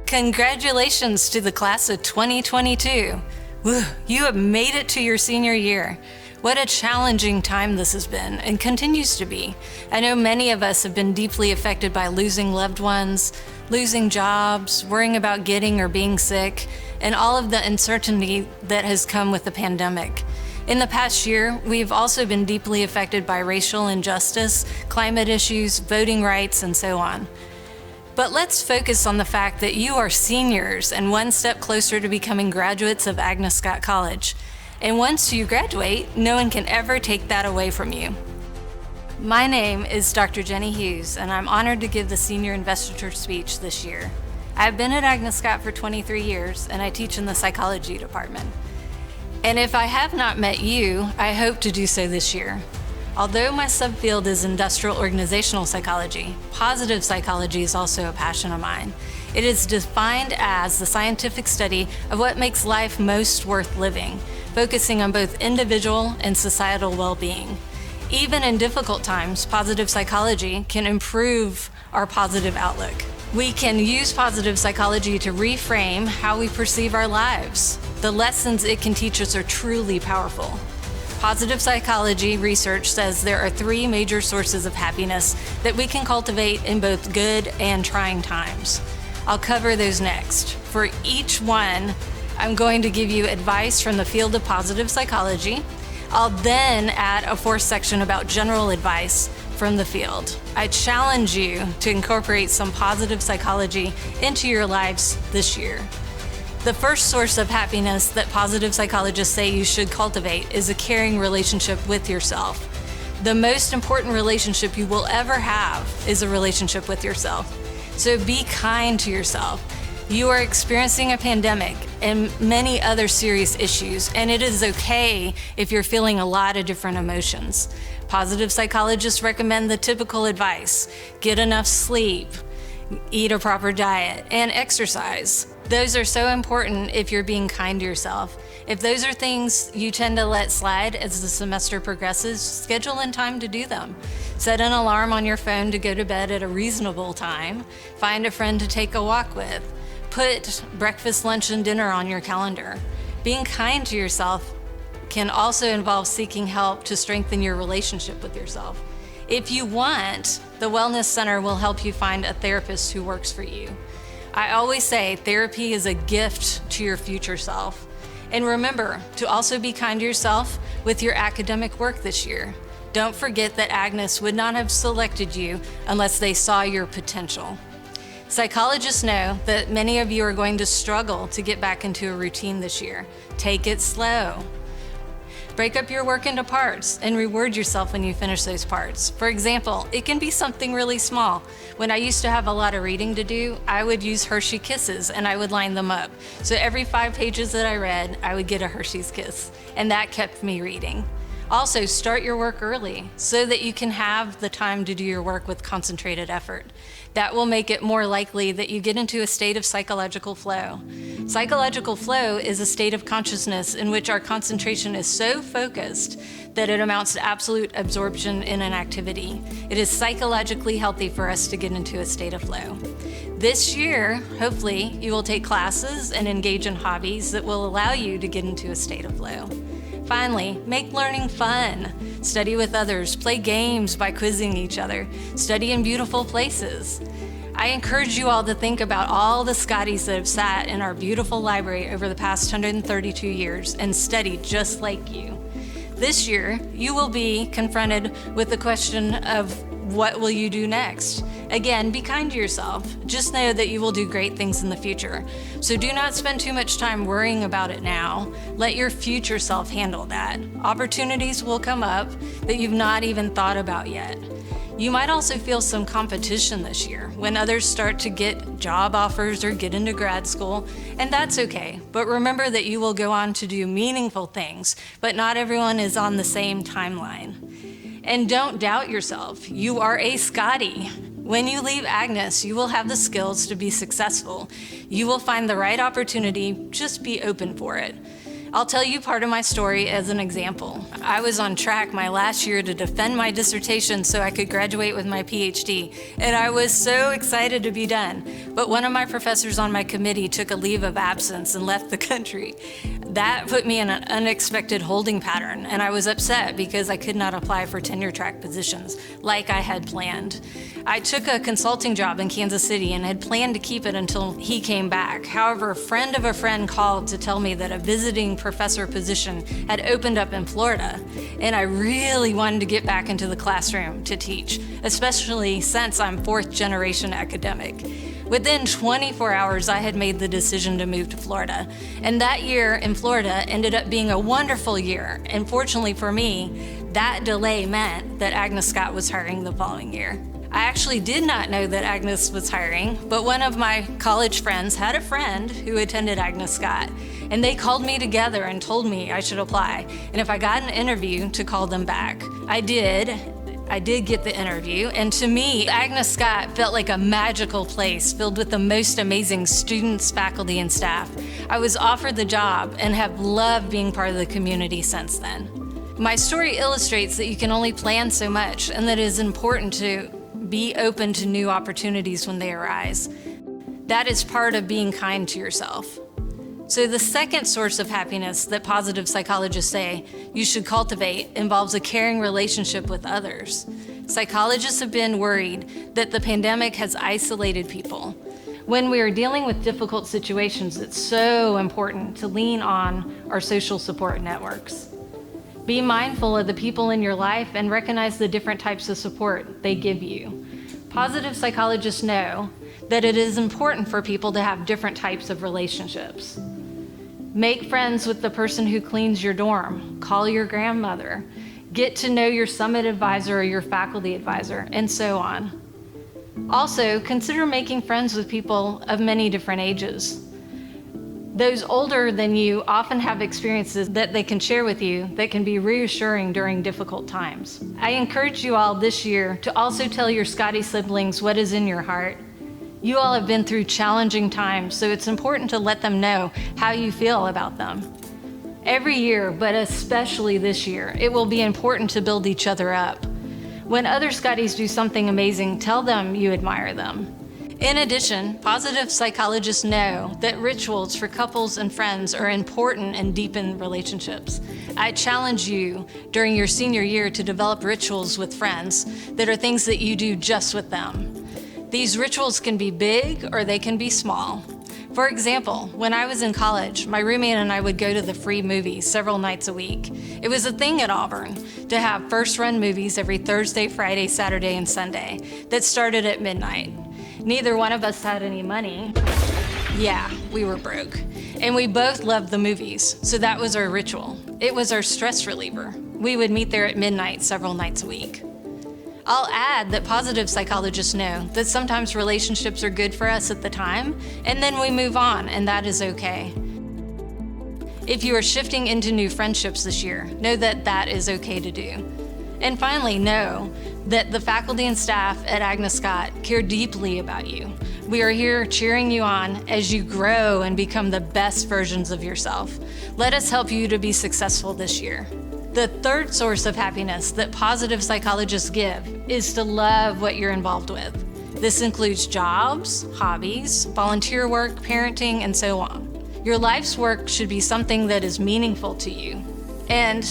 Congratulations to the class of 2022. Woo, you have made it to your senior year. What a challenging time this has been and continues to be. I know many of us have been deeply affected by losing loved ones, losing jobs, worrying about getting or being sick, and all of the uncertainty that has come with the pandemic. In the past year, we've also been deeply affected by racial injustice, climate issues, voting rights, and so on. But let's focus on the fact that you are seniors and one step closer to becoming graduates of Agnes Scott College. And once you graduate, no one can ever take that away from you. My name is Dr. Jenny Hughes, and I'm honored to give the Senior Investiture speech this year. I've been at Agnes Scott for 23 years, and I teach in the psychology department. And if I have not met you, I hope to do so this year. Although my subfield is industrial organizational psychology, positive psychology is also a passion of mine. It is defined as the scientific study of what makes life most worth living, focusing on both individual and societal well-being. Even in difficult times, positive psychology can improve our positive outlook. We can use positive psychology to reframe how we perceive our lives. The lessons it can teach us are truly powerful. Positive psychology research says there are 3 major sources of happiness that we can cultivate in both good and trying times. I'll cover those next. For each one, I'm going to give you advice from the field of positive psychology. I'll then add a 4th section about general advice from the field. I challenge you to incorporate some positive psychology into your lives this year. The first source of happiness that positive psychologists say you should cultivate is a caring relationship with yourself. The most important relationship you will ever have is a relationship with yourself. So be kind to yourself. You are experiencing a pandemic and many other serious issues, and it is okay if you're feeling a lot of different emotions. Positive psychologists recommend the typical advice: get enough sleep, eat a proper diet, and exercise. Those are so important if you're being kind to yourself. If those are things you tend to let slide as the semester progresses, schedule in time to do them. Set an alarm on your phone to go to bed at a reasonable time. Find a friend to take a walk with. Put breakfast, lunch, and dinner on your calendar. Being kind to yourself can also involve seeking help to strengthen your relationship with yourself. If you want, the Wellness Center will help you find a therapist who works for you. I always say therapy is a gift to your future self. And remember to also be kind to yourself with your academic work this year. Don't forget that Agnes would not have selected you unless they saw your potential. Psychologists know that many of you are going to struggle to get back into a routine this year. Take it slow. Break up your work into parts and reward yourself when you finish those parts. For example, it can be something really small. When I used to have a lot of reading to do, I would use Hershey Kisses and I would line them up. So every 5 pages that I read, I would get a Hershey's Kiss, and that kept me reading. Also, start your work early so that you can have the time to do your work with concentrated effort. That will make it more likely that you get into a state of psychological flow. Psychological flow is a state of consciousness in which our concentration is so focused that it amounts to absolute absorption in an activity. It is psychologically healthy for us to get into a state of flow. This year, hopefully, you will take classes and engage in hobbies that will allow you to get into a state of flow. Finally, make learning fun. Study with others, play games by quizzing each other, study in beautiful places. I encourage you all to think about all the Scotties that have sat in our beautiful library over the past 132 years and studied just like you. This year, you will be confronted with the question of what will you do next? Again, be kind to yourself. Just know that you will do great things in the future. So do not spend too much time worrying about it now. Let your future self handle that. Opportunities will come up that you've not even thought about yet. You might also feel some competition this year when others start to get job offers or get into grad school, and that's okay. But remember that you will go on to do meaningful things, but not everyone is on the same timeline. And don't doubt yourself. You are a Scottie. When you leave Agnes, you will have the skills to be successful. You will find the right opportunity, just be open for it. I'll tell you part of my story as an example. I was on track my last year to defend my dissertation so I could graduate with my PhD, and I was so excited to be done. But one of my professors on my committee took a leave of absence and left the country. That put me in an unexpected holding pattern, and I was upset because I could not apply for tenure track positions like I had planned. I took a consulting job in Kansas City and had planned to keep it until he came back. However, a friend of a friend called to tell me that a visiting professor position had opened up in Florida, and I really wanted to get back into the classroom to teach, especially since I'm fourth generation academic. Within 24 hours, I had made the decision to move to Florida, and that year in Florida ended up being a wonderful year. And fortunately for me, that delay meant that Agnes Scott was hiring the following year. I actually did not know that Agnes was hiring, but one of my college friends had a friend who attended Agnes Scott, and they called me together and told me I should apply, and if I got an interview, to call them back. I did get the interview, and to me, Agnes Scott felt like a magical place filled with the most amazing students, faculty, and staff. I was offered the job and have loved being part of the community since then. My story illustrates that you can only plan so much, and that it is important to be open to new opportunities when they arise. That is part of being kind to yourself. So the second source of happiness that positive psychologists say you should cultivate involves a caring relationship with others. Psychologists have been worried that the pandemic has isolated people. When we are dealing with difficult situations, it's so important to lean on our social support networks. Be mindful of the people in your life and recognize the different types of support they give you. Positive psychologists know that it is important for people to have different types of relationships. Make friends with the person who cleans your dorm, call your grandmother, get to know your summit advisor or your faculty advisor, and so on. Also, consider making friends with people of many different ages. Those older than you often have experiences that they can share with you that can be reassuring during difficult times. I encourage you all this year to also tell your Scotty siblings what is in your heart. You all have been through challenging times, so it's important to let them know how you feel about them. Every year, but especially this year, it will be important to build each other up. When other Scotties do something amazing, tell them you admire them. In addition, positive psychologists know that rituals for couples and friends are important and deepen relationships. I challenge you during your senior year to develop rituals with friends that are things that you do just with them. These rituals can be big or they can be small. For example, when I was in college, my roommate and I would go to the free movies several nights a week. It was a thing at Auburn to have first-run movies every Thursday, Friday, Saturday, and Sunday that started at midnight. Neither one of us had any money. Yeah, we were broke. And we both loved the movies, so that was our ritual. It was our stress reliever. We would meet there at midnight several nights a week. I'll add that positive psychologists know that sometimes relationships are good for us at the time, and then we move on, and that is okay. If you are shifting into new friendships this year, know that that is okay to do. And finally, know that the faculty and staff at Agnes Scott care deeply about you. We are here cheering you on as you grow and become the best versions of yourself. Let us help you to be successful this year. The third source of happiness that positive psychologists give is to love what you're involved with. This includes jobs, hobbies, volunteer work, parenting, and so on. Your life's work should be something that is meaningful to you. And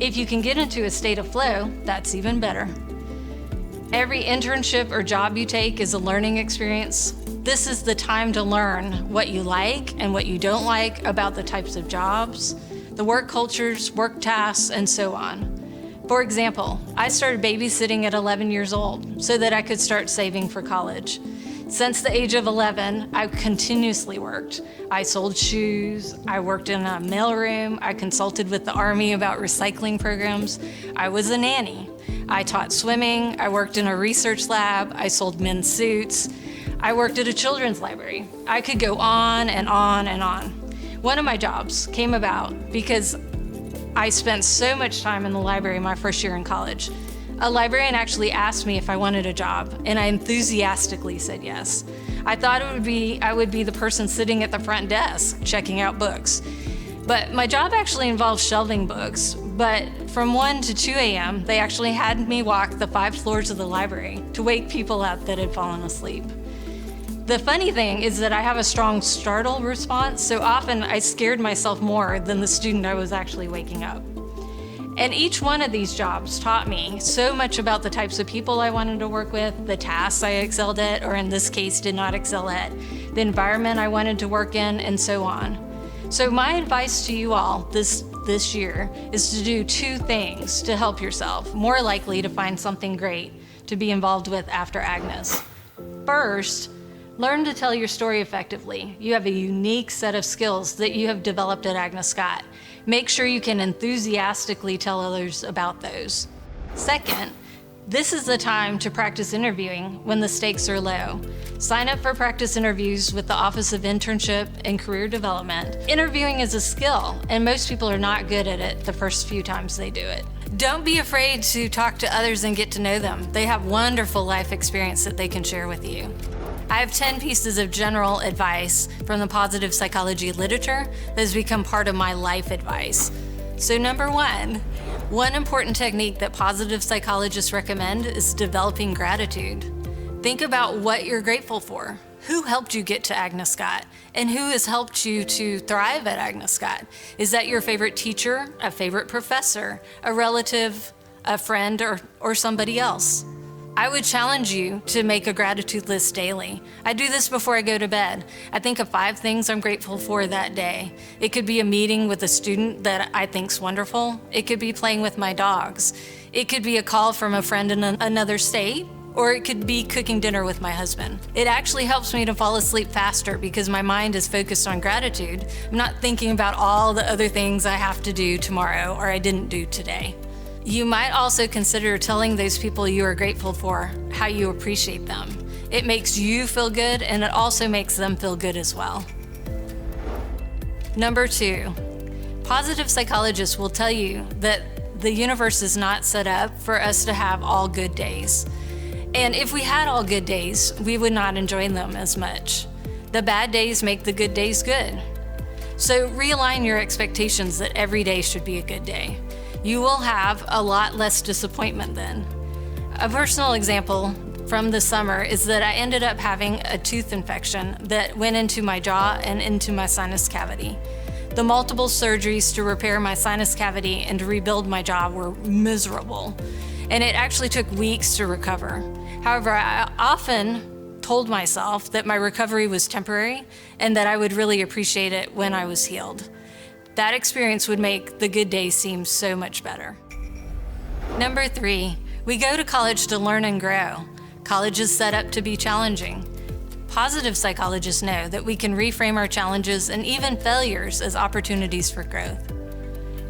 if you can get into a state of flow, that's even better. Every internship or job you take is a learning experience. This is the time to learn what you like and what you don't like about the types of jobs, the work cultures, work tasks, and so on. For example, I started babysitting at 11 years old so that I could start saving for college. Since the age of 11, I continuously worked. I sold shoes, I worked in a mailroom, I consulted with the Army about recycling programs, I was a nanny. I taught swimming, I worked in a research lab, I sold men's suits, I worked at a children's library. I could go on and on and on. One of my jobs came about because I spent so much time in the library my first year in college. A librarian actually asked me if I wanted a job, and I enthusiastically said yes. I thought I would be the person sitting at the front desk checking out books. But my job actually involves shelving books, but from 1 to 2 a.m., they actually had me walk the 5 floors of the library to wake people up that had fallen asleep. The funny thing is that I have a strong startle response, so often I scared myself more than the student I was actually waking up. And each one of these jobs taught me so much about the types of people I wanted to work with, the tasks I excelled at, or in this case did not excel at, the environment I wanted to work in, and so on. So my advice to you all this year is to do 2 things to help yourself more likely to find something great to be involved with after Agnes. First, learn to tell your story effectively. You have a unique set of skills that you have developed at Agnes Scott. Make sure you can enthusiastically tell others about those. Second, this is the time to practice interviewing when the stakes are low. Sign up for practice interviews with the Office of Internship and Career Development. Interviewing is a skill, and most people are not good at it the first few times they do it. Don't be afraid to talk to others and get to know them. They have wonderful life experience that they can share with you. I have 10 pieces of general advice from the positive psychology literature that has become part of my life advice. So number 1, one important technique that positive psychologists recommend is developing gratitude. Think about what you're grateful for. Who helped you get to Agnes Scott? And who has helped you to thrive at Agnes Scott? Is that your favorite teacher, a favorite professor, a relative, a friend, or somebody else? I would challenge you to make a gratitude list daily. I do this before I go to bed. I think of 5 things I'm grateful for that day. It could be a meeting with a student that I think's wonderful. It could be playing with my dogs. It could be a call from a friend in another state, or it could be cooking dinner with my husband. It actually helps me to fall asleep faster because my mind is focused on gratitude. I'm not thinking about all the other things I have to do tomorrow or I didn't do today. You might also consider telling those people you are grateful for how you appreciate them. It makes you feel good, and it also makes them feel good as well. Number 2, positive psychologists will tell you that the universe is not set up for us to have all good days. And if we had all good days, we would not enjoy them as much. The bad days make the good days good. So realign your expectations that every day should be a good day. You will have a lot less disappointment then. A personal example from the summer is that I ended up having a tooth infection that went into my jaw and into my sinus cavity. The multiple surgeries to repair my sinus cavity and to rebuild my jaw were miserable, and it actually took weeks to recover. However, I often told myself that my recovery was temporary and that I would really appreciate it when I was healed. That experience would make the good days seem so much better. Number 3, we go to college to learn and grow. College is set up to be challenging. Positive psychologists know that we can reframe our challenges and even failures as opportunities for growth.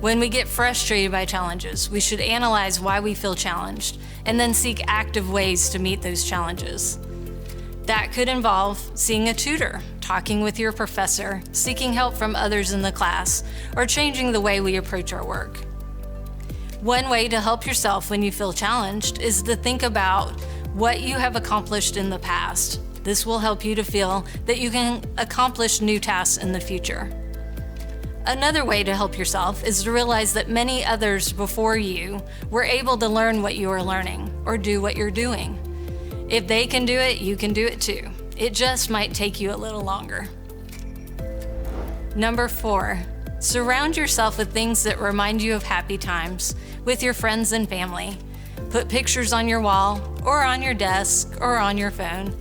When we get frustrated by challenges, we should analyze why we feel challenged and then seek active ways to meet those challenges. That could involve seeing a tutor, talking with your professor, seeking help from others in the class, or changing the way we approach our work. One way to help yourself when you feel challenged is to think about what you have accomplished in the past. This will help you to feel that you can accomplish new tasks in the future. Another way to help yourself is to realize that many others before you were able to learn what you are learning or do what you're doing. If they can do it, you can do it too. It just might take you a little longer. Number 4, surround yourself with things that remind you of happy times with your friends and family. Put pictures on your wall or on your desk or on your phone.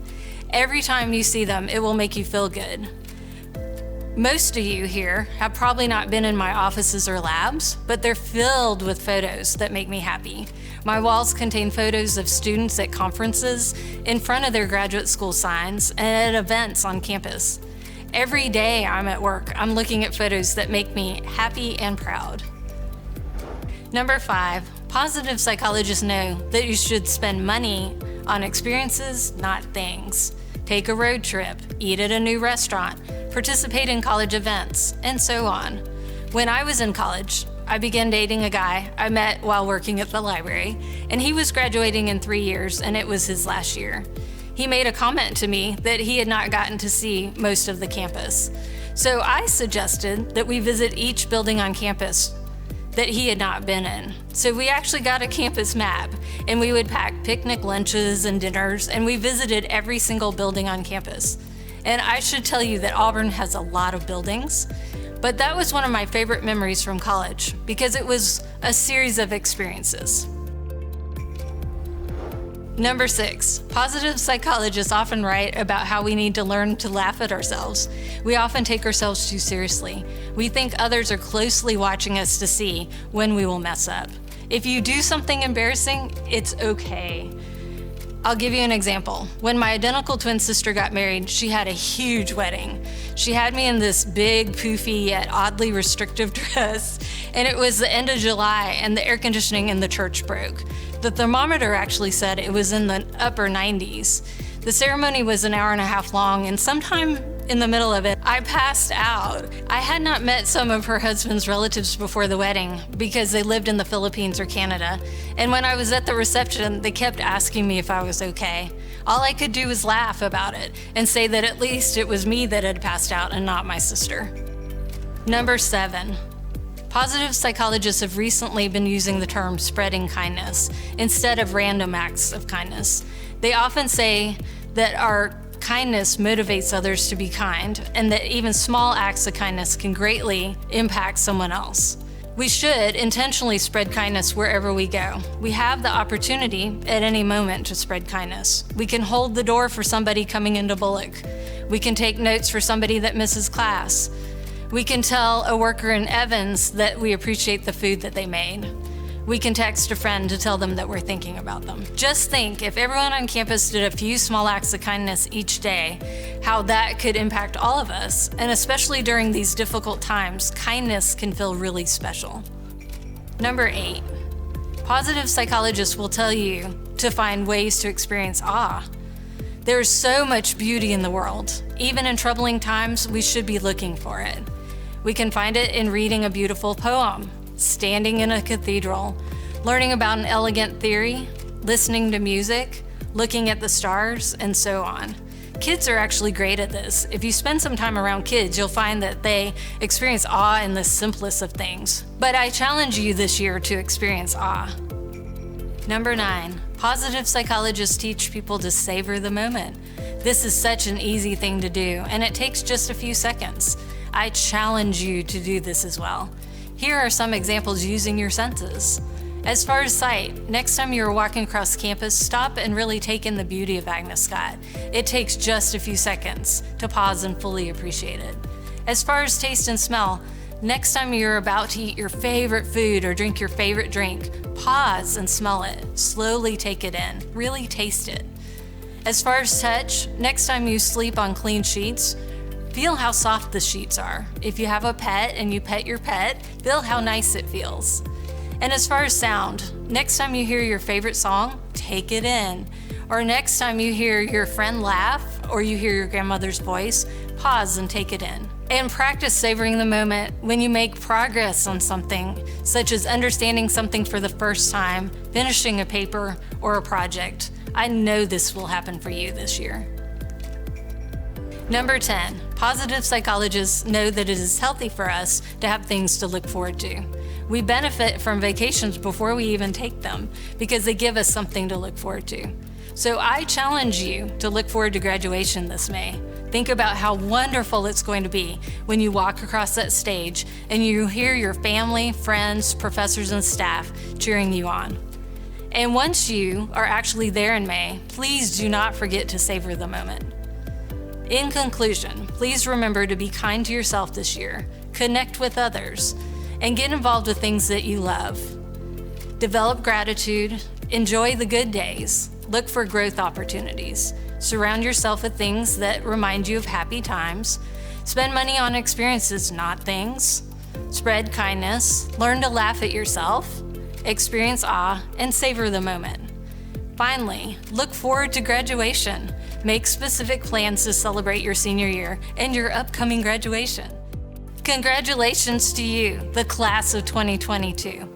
Every time you see them, it will make you feel good. Most of you here have probably not been in my offices or labs, but they're filled with photos that make me happy. My walls contain photos of students at conferences, in front of their graduate school signs, and at events on campus. Every day I'm at work, I'm looking at photos that make me happy and proud. Number 5, positive psychologists know that you should spend money on experiences, not things. Take a road trip, eat at a new restaurant, participate in college events, and so on. When I was in college, I began dating a guy I met while working at the library, and he was graduating in 3 years, and it was his last year. He made a comment to me that he had not gotten to see most of the campus. So I suggested that we visit each building on campus that he had not been in. So we actually got a campus map, and we would pack picnic lunches and dinners, and we visited every single building on campus. And I should tell you that Auburn has a lot of buildings, but that was one of my favorite memories from college because it was a series of experiences. Number 6, positive psychologists often write about how we need to learn to laugh at ourselves. We often take ourselves too seriously. We think others are closely watching us to see when we will mess up. If you do something embarrassing, it's okay. I'll give you an example. When my identical twin sister got married, she had a huge wedding. She had me in this big, poofy, yet oddly restrictive dress, and it was the end of July, and the air conditioning in the church broke. The thermometer actually said it was in the upper 90s. The ceremony was an hour and a half long, and sometime in the middle of it, I passed out. I had not met some of her husband's relatives before the wedding because they lived in the Philippines or Canada. And when I was at the reception, they kept asking me if I was okay. All I could do was laugh about it and say that at least it was me that had passed out and not my sister. Number 7. Positive psychologists have recently been using the term spreading kindness instead of random acts of kindness. They often say that our kindness motivates others to be kind, and that even small acts of kindness can greatly impact someone else. We should intentionally spread kindness wherever we go. We have the opportunity at any moment to spread kindness. We can hold the door for somebody coming into Bullock. We can take notes for somebody that misses class. We can tell a worker in Evans that we appreciate the food that they made. We can text a friend to tell them that we're thinking about them. Just think, if everyone on campus did a few small acts of kindness each day, how that could impact all of us, and especially during these difficult times, kindness can feel really special. Number 8, positive psychologists will tell you to find ways to experience awe. There's so much beauty in the world. Even in troubling times, we should be looking for it. We can find it in reading a beautiful poem, standing in a cathedral, learning about an elegant theory, listening to music, looking at the stars, and so on. Kids are actually great at this. If you spend some time around kids, you'll find that they experience awe in the simplest of things. But I challenge you this year to experience awe. Number 9, positive psychologists teach people to savor the moment. This is such an easy thing to do, and it takes just a few seconds. I challenge you to do this as well. Here are some examples using your senses. As far as sight, next time you're walking across campus, stop and really take in the beauty of Agnes Scott. It takes just a few seconds to pause and fully appreciate it. As far as taste and smell, next time you're about to eat your favorite food or drink your favorite drink, pause and smell it. Slowly take it in. Really taste it. As far as touch, next time you sleep on clean sheets, feel how soft the sheets are. If you have a pet and you pet your pet, feel how nice it feels. And as far as sound, next time you hear your favorite song, take it in. Or next time you hear your friend laugh or you hear your grandmother's voice, pause and take it in. And practice savoring the moment when you make progress on something, such as understanding something for the first time, finishing a paper or a project. I know this will happen for you this year. Number 10, positive psychologists know that it is healthy for us to have things to look forward to. We benefit from vacations before we even take them because they give us something to look forward to. So I challenge you to look forward to graduation this May. Think about how wonderful it's going to be when you walk across that stage and you hear your family, friends, professors, and staff cheering you on. And once you are actually there in May, please do not forget to savor the moment. In conclusion, please remember to be kind to yourself this year, connect with others, and get involved with things that you love. Develop gratitude, enjoy the good days, look for growth opportunities, surround yourself with things that remind you of happy times, spend money on experiences, not things, spread kindness, learn to laugh at yourself, experience awe, and savor the moment. Finally, look forward to graduation. Make specific plans to celebrate your senior year and your upcoming graduation. Congratulations to you, the class of 2022.